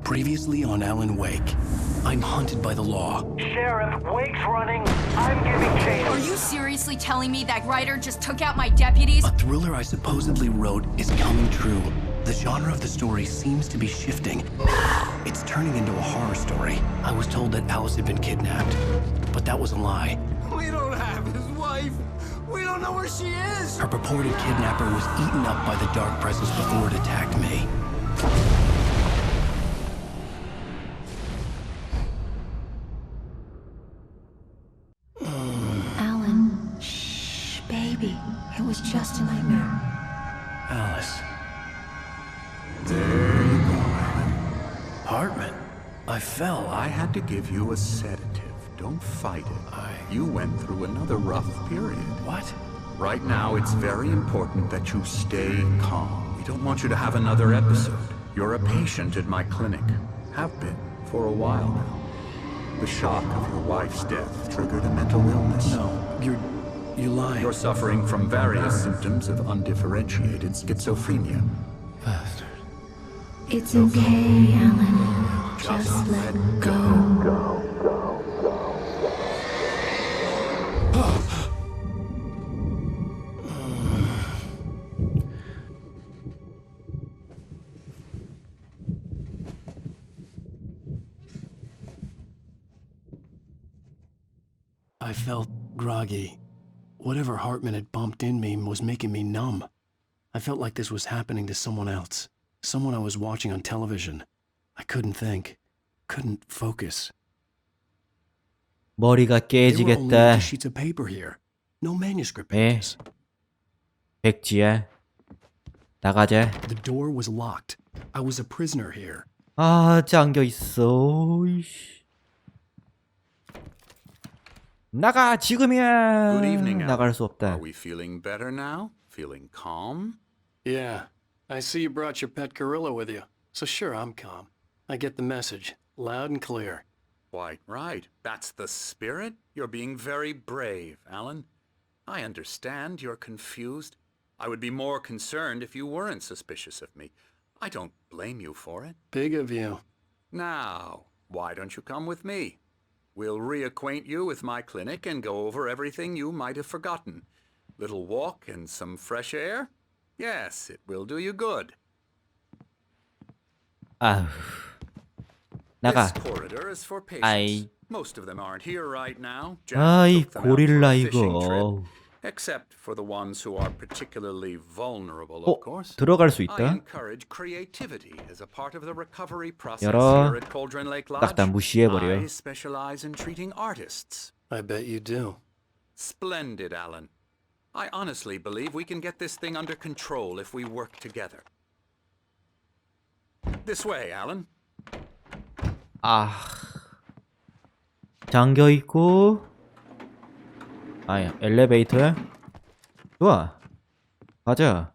Previously on Alan Wake, I'm hunted by the law. Sheriff, Wake's running. I'm giving chase. Are you seriously telling me that writer just took out my deputies? A thriller I supposedly wrote is coming true. The genre of the story seems to be shifting. It's turning into a horror story. I was told that Alice had been kidnapped, but that was a lie. We don't have his wife. We don't know where she is. Her purported kidnapper was eaten up by the dark presence before it attacked me. Alan, shh, baby. It was just a nightmare. Alice. There you go, Alan. Hartman. I fell. I had to give you a sedative. Don't fight it. You went through another rough period. What? Right now, it's very important that you stay calm. We don't want you to have another episode. You're a patient at my clinic. Have been for a while now. The shock of your wife's death triggered a mental illness. No, you lying. You're suffering from various symptoms of undifferentiated schizophrenia. Bastard. It's okay, Alan. Just let go. I felt groggy. Whatever Hartman had bumped in me was making me numb. I felt like this was happening to someone else. Someone I was watching on television. I couldn't think. Couldn't focus. 머리가 There were only 깨지겠다. empty sheets of paper here. No manuscript 예. pages. 백지야. 나가자. The door was locked. I was a prisoner here. 아, 잠겨 있어. 이씨. 나가 지금이야. Good evening, Alan. 나갈 수 없다. Are we feeling better now? Feeling calm? Yeah. I see you brought your pet gorilla with you. So sure, I'm calm. I get the message. Loud and clear. Quite right. That's the spirit. You're being very brave, Alan. I understand you're confused. I would be more concerned if you weren't suspicious of me. I don't blame you for it. Big of you. Now, why don't you come with me? We'll reacquaint you with my clinic and go over everything you might have forgotten. Little walk and some fresh air? Yes, it will do you good. 아휴. 나가. This corridor is for patients. 아이. Most of them aren't here right now. Jack 아이, took them out for a 고릴라 fishing 이거. trip. Except for the ones who are particularly vulnerable, of course. 들어갈 수 I 있다. encourage creativity as a part of the recovery process 열어. here at Cauldron Lake Lodge. 딱 다 무시해버려. I specialize in treating artists. I bet you do. Splendid, Alan. I honestly believe we can get this thing under control if we work together. This way, Alan. 아. 잠겨 있고. 아야, 엘리베이터야? 좋아. 가자.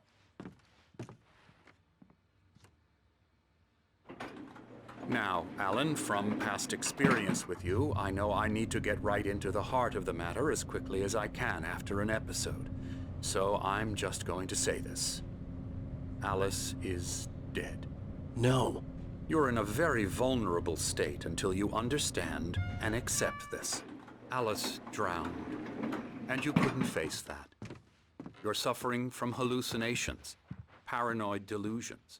Now, Alan, from past experience with you, I know I need to get right into the heart of the matter as quickly as I can after an episode. So I'm just going to say this. Alice is dead. No. You're in a very vulnerable state until you understand and accept this. Alice drowned, and you couldn't face that. You're suffering from hallucinations, paranoid delusions,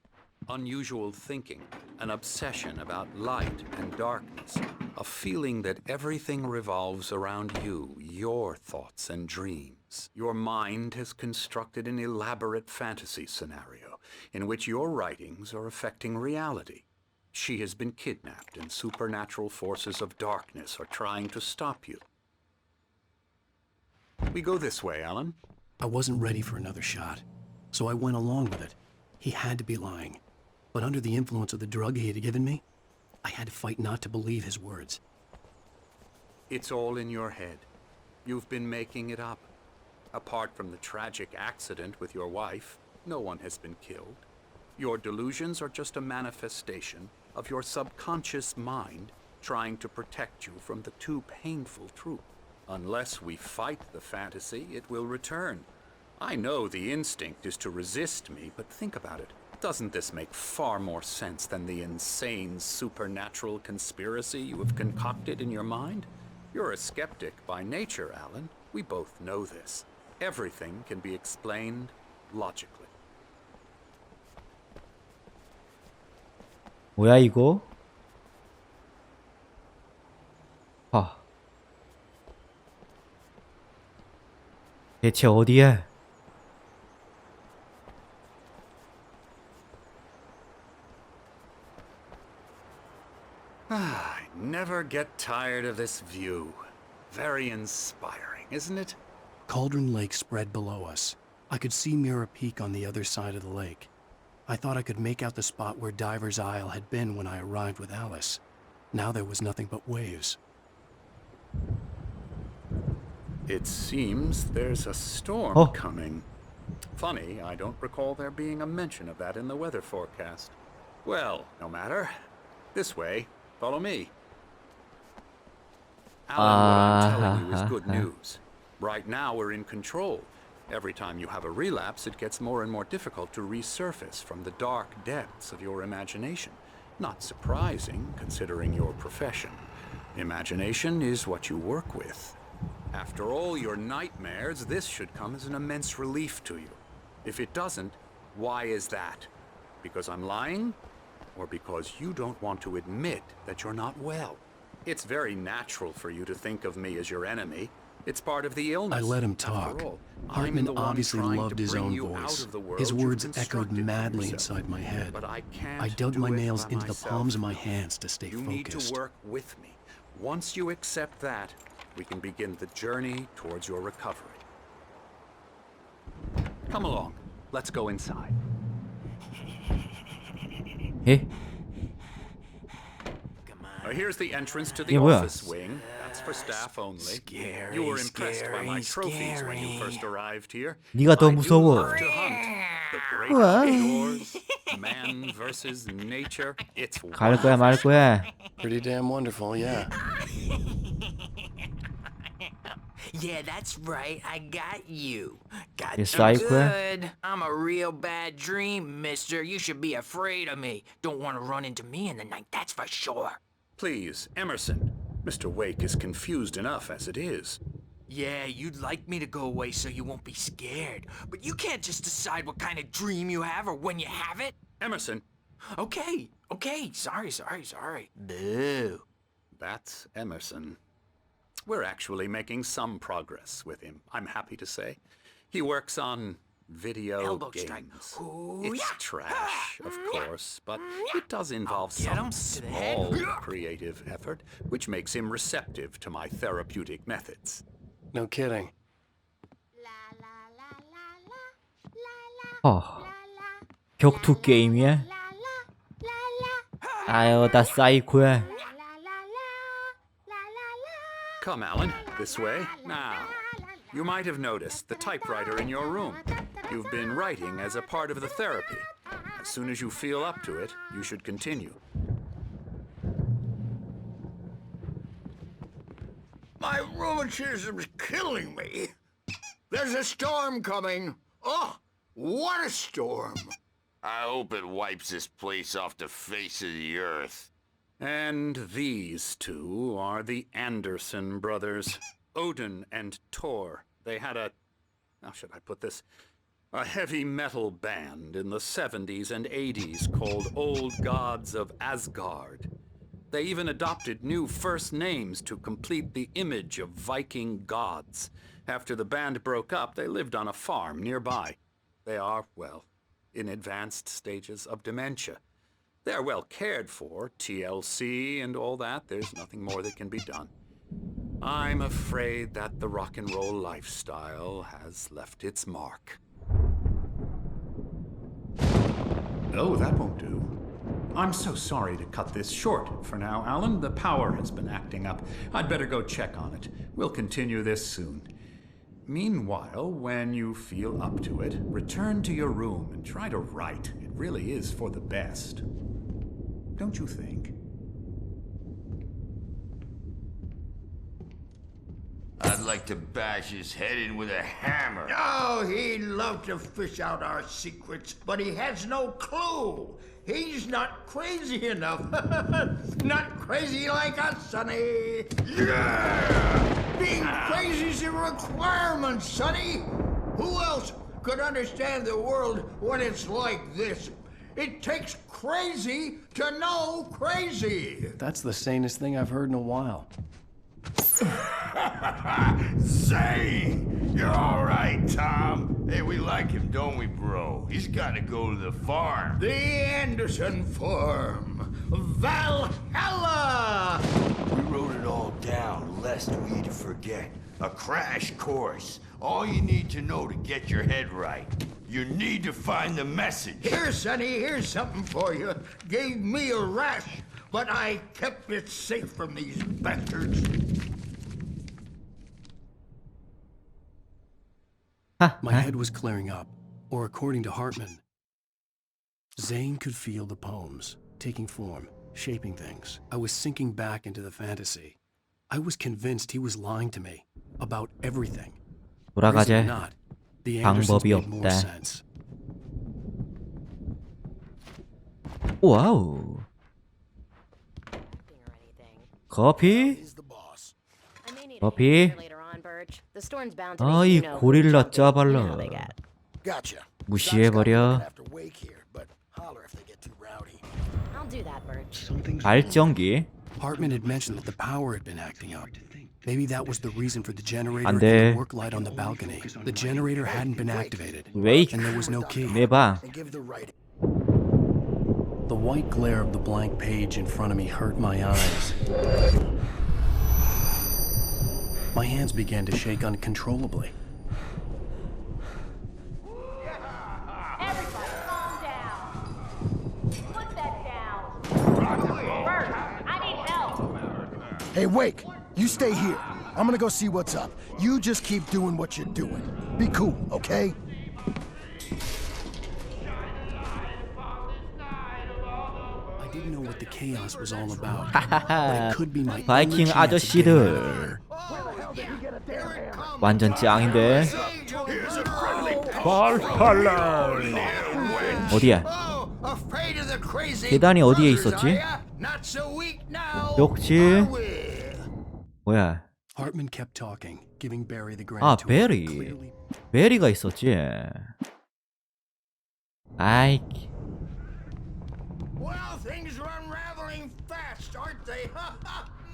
unusual thinking, an obsession about light and darkness, a feeling that everything revolves around you, your thoughts and dreams. Your mind has constructed an elaborate fantasy scenario in which your writings are affecting reality. She has been kidnapped, and supernatural forces of darkness are trying to stop you. We go this way, Alan. I wasn't ready for another shot, so I went along with it. He had to be lying. But under the influence of the drug he had given me, I had to fight not to believe his words. It's all in your head. You've been making it up. Apart from the tragic accident with your wife, no one has been killed. Your delusions are just a manifestation of your subconscious mind trying to protect you from the too painful truth. Unless we fight the fantasy, it will return. I know the instinct is to resist me, but think about it. Doesn't this make far more sense than the insane supernatural conspiracy you have concocted in your mind? You're a skeptic by nature, Alan. We both know this. Everything can be explained logically. 뭐야 이거? 아. 대체 어디에? I never get tired of this view. Very inspiring, isn't it? Cauldron Lake spread below us. I could see Mirror Peak on the other side of the lake. I thought I could make out the spot where Diver's Isle had been when I arrived with Alice. Now there was nothing but waves. It seems there's a storm Oh. coming. Funny, I don't recall there being a mention of that in the weather forecast. Well, no matter. This way. Follow me. Alan, what I'm telling you is good news. Right now we're in control. Every time you have a relapse, it gets more and more difficult to resurface from the dark depths of your imagination. Not surprising, considering your profession. Imagination is what you work with. After all your nightmares, this should come as an immense relief to you. If it doesn't, why is that? Because I'm lying? Or because you don't want to admit that you're not well? It's very natural for you to think of me as your enemy. It's part of the illness. I let him After talk. all, I'm Hartman the one obviously trying loved to his bring own you out voice. of the world His you've words echoed constructed for madly yourself. inside my head. But I can't I dug do my it nails by into the myself. palms of my hands to stay You need focused. to work with me. Once you accept that, we can begin the journey towards your recovery. Come along. Let's go inside. 예? Here's the entrance to the 이게 뭐야? office wing. That's for staff only. You were impressed by my trophies when you first arrived here. 네가 더 I do 무서워. love to hunt. The great outdoors, man versus nature. It's 갈 거야 말 거야? Pretty damn wonderful, yeah. Yeah, that's right. I got you. Got You you psycho? good. I'm a real bad dream, mister. You should be afraid of me. Don't want to run into me in the night, that's for sure. Please, Emerson. Mr. Wake is confused enough as it is. Yeah, you'd like me to go away so you won't be scared. But you can't just decide what kind of dream you have or when you have it. Emerson, Okay. Sorry. Boo. that's Emerson. We're actually making some progress with him, I'm happy to say. He works on video Elbow strike. games. Ooh, It's yeah. trash, of course, but it does involve Get some 'em to the head. small creative effort, which makes him receptive to my therapeutic methods. No kidding. 격투 게임이야? 아유 나 사이코야. Come, Alan, this way. Now, you might have noticed the typewriter in your room. You've been writing as a part of the therapy. As soon as you feel up to it, you should continue. My rheumatism's killing me. There's a storm coming. Oh, what a storm. I hope it wipes this place off the face of the earth. And these two are the Anderson brothers, Odin and Tor. They had how should I put this? A heavy metal band in the 70s and 80s called Old Gods of Asgard. They even adopted new first names to complete the image of Viking gods. After the band broke up, they lived on a farm nearby. They are, well, in advanced stages of dementia. They're well cared for, TLC and all that. There's nothing more that can be done. I'm afraid that the rock and roll lifestyle has left its mark. Oh, that won't do. I'm so sorry to cut this short for now, Alan. The power has been acting up. I'd better go check on it. We'll continue this soon. Meanwhile, when you feel up to it, return to your room and try to write. It really is for the best. Don't you think? I'd like to bash his head in with a hammer. Oh, he'd love to fish out our secrets, but he has no clue. He's not crazy enough. Not crazy like us, Sonny. Yeah! Being crazy's a requirement, Sonny. Who else could understand the world when it's like this? It takes crazy to know crazy. That's the sanest thing I've heard in a while. Zane! You're all right, Tom. Hey, we like him, don't we, bro? He's got to go to the farm. The Anderson Farm. Valhalla! We wrote it all down, lest we forget. A crash course. All you need to know to get your head right. You need to find the message. Here, Sonny, here's something for you. Gave me a rash, but I kept it safe from these bastards. My head was clearing up, or according to Hartman, Zane could feel the poems, taking form, shaping things. I was sinking back into the fantasy. I was convinced he was lying to me about everything. Reason or 돌아가재. not, the Andersons 방법이 made more 없다. sense. 와우. 커피? 커피? 아, 이 고릴라 짜발라. 무시해버려. 발전기? Hartman had mentioned that the power had been acting up. Maybe that was the reason for the generator 안 and 돼. the work light on the balcony. The generator hadn't been activated, 웨이. and there was no key. 내 방. The white glare of the blank page in front of me hurt my eyes. My hands began to shake uncontrollably. Everybody, calm down. Put that down. Bert, I need help. Hey, Wake, you stay here. I'm gonna go see what's up. You just keep doing what you're doing. Be cool, okay? I didn't know what the chaos was all about, but it could be my only 바이킹 chance of getting out of 아저씨들. here. 완전 짱인데. 발팔라. 어디야? Afraid of the crazy 계단이 어디에 brothers, 있었지? are ya? Not so weak now. 역시. are we? 뭐야? Hartman kept talking, giving Barry the grand 아, tour. 베리. Clearly, 베리가 있었지. 아이. Well, things are unraveling fast, aren't they?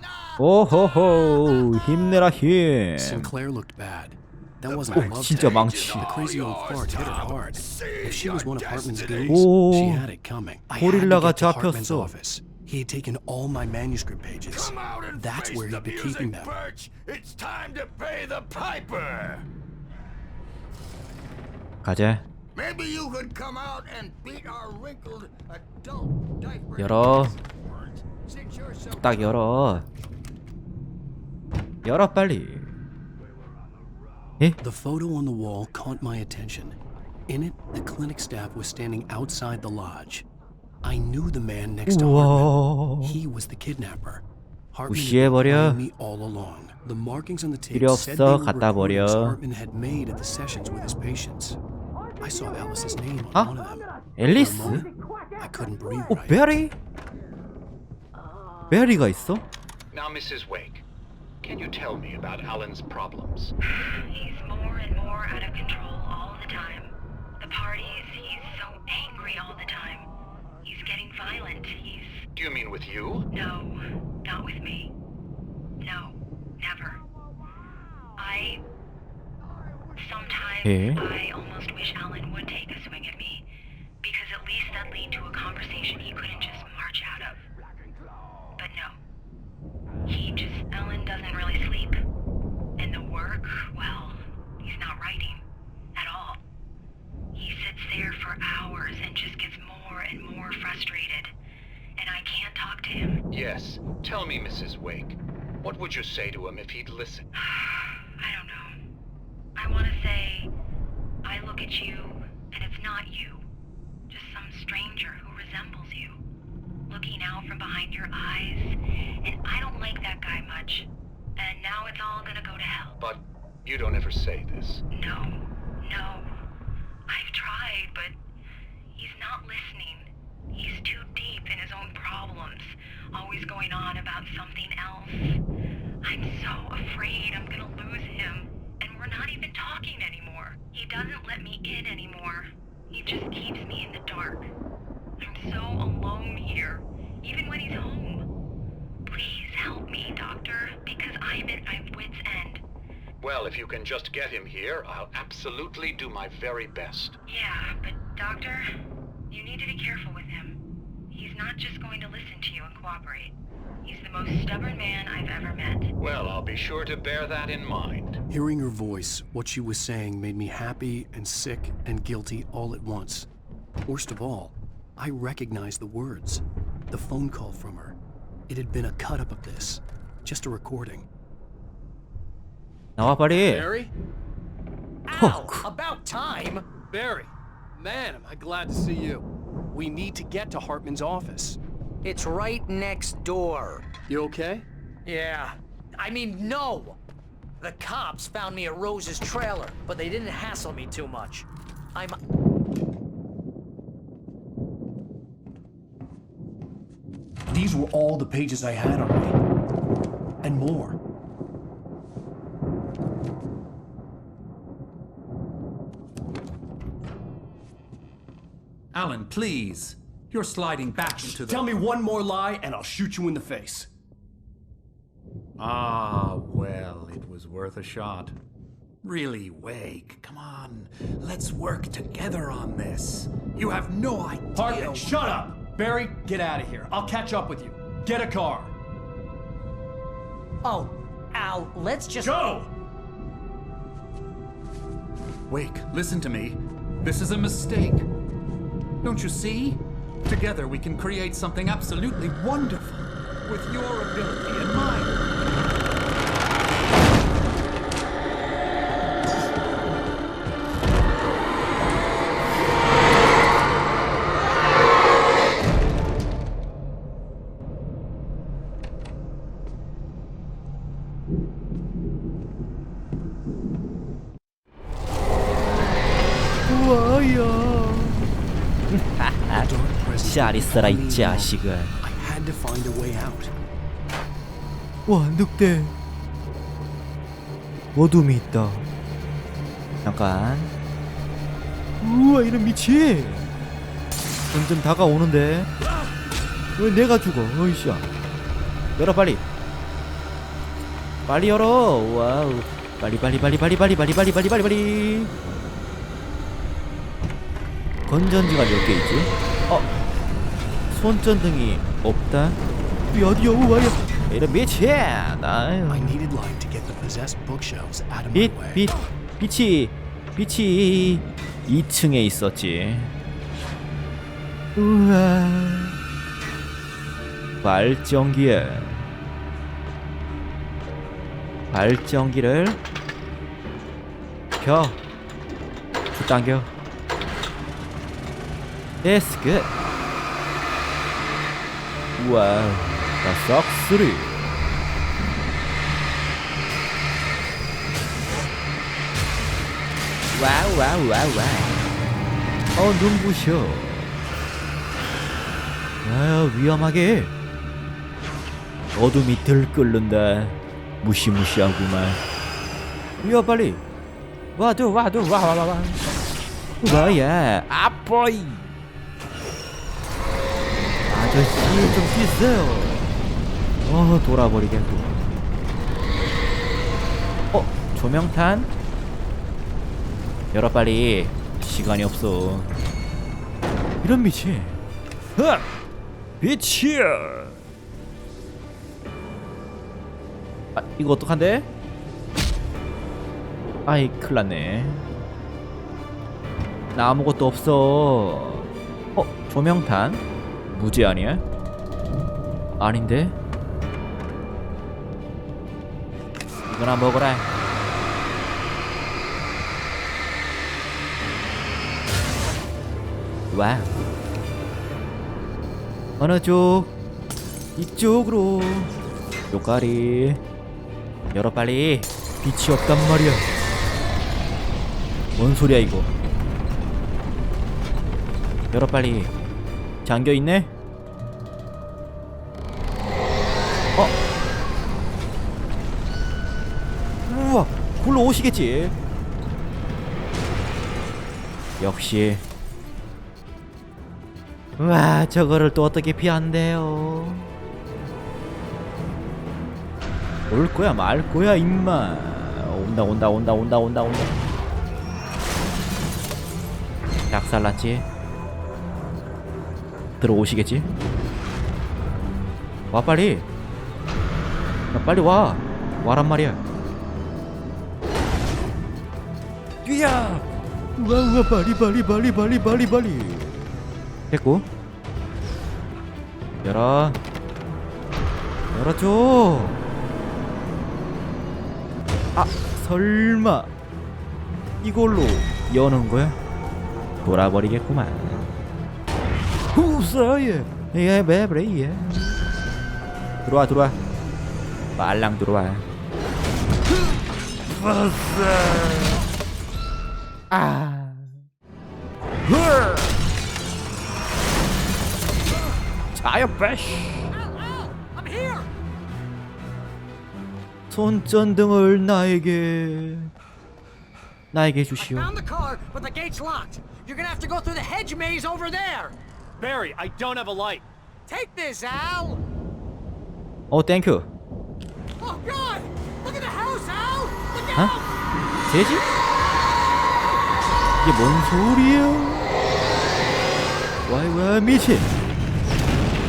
No. 오호호. 힘내라 힘. Sinclair looked bad. That wasn't a 오, love 진짜 tale. 망치. The crazy old fart hit her hard. If she was one of Hartman's goons, 오. she had it coming. I had to 고릴라가 get to Hartman's 잡혔어. office. He had taken all my manuscript pages. Come out and That's face where the he'd be music, keeping them. Birch. It's time to pay the piper. 가자. Maybe you could come out and beat our wrinkled adult diaper. 열어. Since you're so 딱 열어. 열어 빨리. 에? The photo on the wall caught my attention. In it, the clinic staff was standing outside the lodge. I knew the man next to Hartman. 우와. He was the kidnapper. Hartman had been 무시해버려. playing me all along. The markings on the tape 필요 said they 없어. were 갖다 recordings 버려. Hartman had made at the sessions with his patients. I saw Alice's name on 아? one of them. 앨리스? For a moment, I couldn't breathe 오, right. 베리? 베리가 있어? Now, Mrs. Wake, can you tell me about Alan's problems? He's more and more out of control all the time. The parties, he's so angry all the time. He's getting violent. Do you mean with you? No, not with me. No, never. Sometimes 예? I almost wish Alan would take a swing at me, because at least that lead to a conversation he couldn't just march out of. But no. Alan doesn't really sleep. And the work, well, he's not writing at all. He sits there for hours and just gets more and more frustrated. And I can't talk to him. Yes. Tell me, Mrs. Wake. What would you say to him if he'd listen? I don't know. I want to say, I look at you, and it's not you. Just some stranger who resembles you. Looking out from behind your eyes, and I don't like that guy much. and now it's all gonna go to hell. But you don't ever say this. No. I've tried, but he's not listening. He's too deep in his own problems, always going on about something else. I'm so afraid I'm gonna lose him, and we're not even talking anymore. He doesn't let me in anymore. He just keeps me in the dark. I'm so alone here, even when he's home. Please help me, Doctor, because I'm at my wit's end. Well, if you can just get him here, I'll absolutely do my very best. Yeah, but Doctor, you need to be careful with him. He's not just going to listen to you and cooperate. He's the most stubborn man I've ever met. Well, I'll be sure to bear that in mind. Hearing her voice, what she was saying made me happy and sick and guilty all at once. Worst of all, I recognized the words. The phone call from her. It had been a cut-up of this. Just a recording. 나와 빨리. Barry? Ow! About time! Barry, man, am I glad to see you. We need to get to Hartman's office. It's right next door. You okay? Yeah. I mean, no! The cops found me at Rose's trailer, but they didn't hassle me too much. These were all the pages I had on me. And more. Alan, please. You're sliding back into the... Tell me one more lie and I'll shoot you in the face. Ah, well, it was worth a shot. Really, Wake, come on. Let's work together on this. You have no idea... Hartman, shut up! Barry, get out of here. I'll catch up with you. Get a car. Oh, Al, let's just... Go! Wake, listen to me. This is a mistake. Don't you see? Together we can create something absolutely wonderful. With your ability and mine. 잘 있어라 이 자식을. I had to find a way out. 와 늑대. 어둠이 있다. 잠깐. 우와 이런 미치. 점점 다가오는데. 왜 내가 죽어? 어이씨야. 열어 빨리. 빨리 열어. 와우. 빨리. 건전지가 몇 개 있지? 손전등이 없다. 어디요? 와요. 이런 미치. I needed light to get the possessed bookshelves out of my way. 빛이 2층에 있었지. 우와. 발전기를 켜. 당겨. That's good. 와우, 나 썩스리. 와우. 눈부셔. 아, 위험하게. 어둠이 들끓는다. 무시무시하구만. 위어 빨리. 와. 뭐야? 아빠이. 아저씨 좀 뛰세요. 돌아버리겠고. 조명탄? 열어 빨리. 시간이 없어. 이런 빛이. 빛이. 이거 어떡한데? 아이 큰일났네. 나 아무것도 없어. 조명탄? 무제 아니야? 아닌데? 이거나 먹어라. 와우. 어느 쪽? 이쪽으로. 요까리. 열어 빨리. 빛이 없단 말이야. 뭔 소리야 이거. 열어 빨리. 잠겨있네? 우와, 굴러오시겠지. 역시. 와, 저거를 또 어떻게 피한대요. 올 거야 말 거야 임마. 온다. 작살났지. 들어오시겠지. 와 빨리. 빨리 와란 말이야. 뛰야. 우와 빨리. 됐고. 열어줘. 아, 설마 이걸로 여는 거야? 돌아버리겠구만. 후사예. 예, 베브레이에. 들어와. 빨랑 들어와. 아. 자요 빼시. 손전등을 나에게 주시오. Found the car, but the gate's locked. You're gonna have to go through the hedge maze over there. Barry, I don't have a light. Take this, Al. 땡큐. Oh God! Look at the house, Al. Look 어? out! 돼지? 이게 뭔 소리야? 와 미친.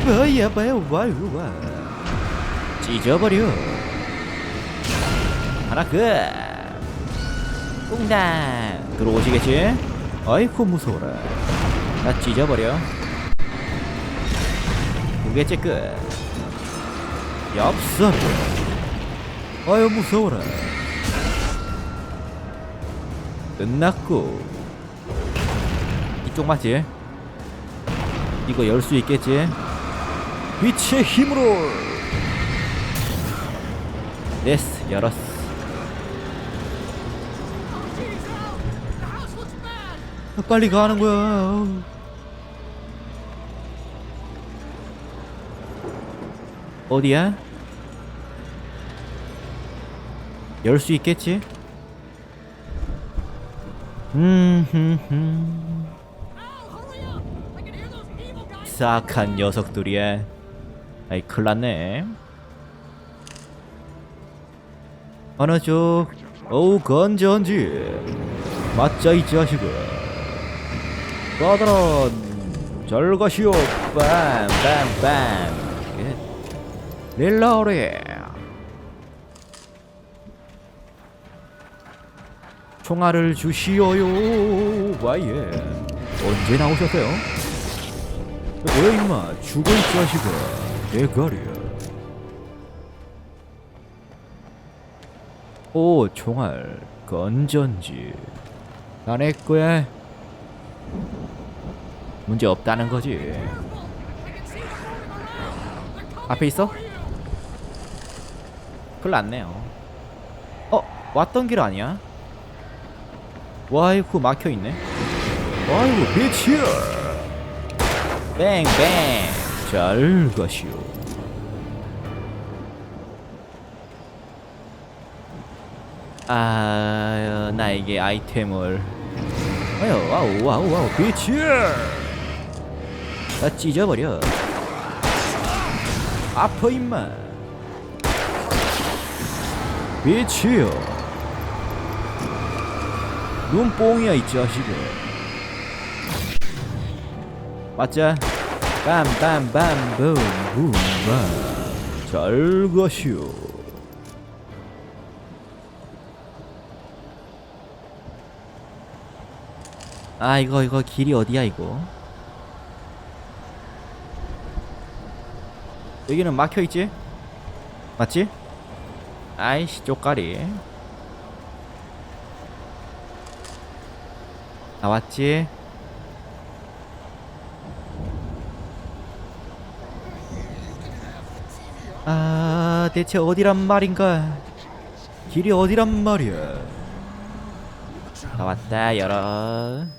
뭐야 와. 찢어버려. 하나 꽁당. 들어오시겠지? 아이고 무서워라. 나 찢어버려. 두 개째 엽서. 아유 무서워라. 끝났고. 이쪽 맞지? 이거 열 수 있겠지? 빛의 힘으로. 됐어, 열었어. 빨리 가는 거야. 어디야? 열 수 있겠지? 싹한 녀석들이야. 아이 큰일났네. 하나 줘. 어우 건전지. 맞자 이 자식아. 따다란 잘 가시오. 빰빰빰. 릴라오레. 총알을 주시오요. 와예. 언제 나오셨어요? 뭐야 임마. 죽어 이 자식아. 대가리야. 오 총알 건전지. 다 내 거야. 문제 없다는 거지. 앞에 있어? 큰일 났네요. 왔던 길 아니야? 와이쿠 막혀있네. 와이쿠 빛이야. 뱅뱅 잘 가시오. 나에게 아이템을. 와우 빛이야. 나 찢어버려. 아파 임마. 빛이요. 눈뽕이야 이 자식아. 맞자. 빰빰빰 붐붐. 잘 가시오. 이거 길이 어디야 이거? 여기는 막혀있지? 맞지? 아이씨 쪽가리. 나왔지? 대체 어디란 말인가? 길이 어디란 말이야. 나왔다 열어.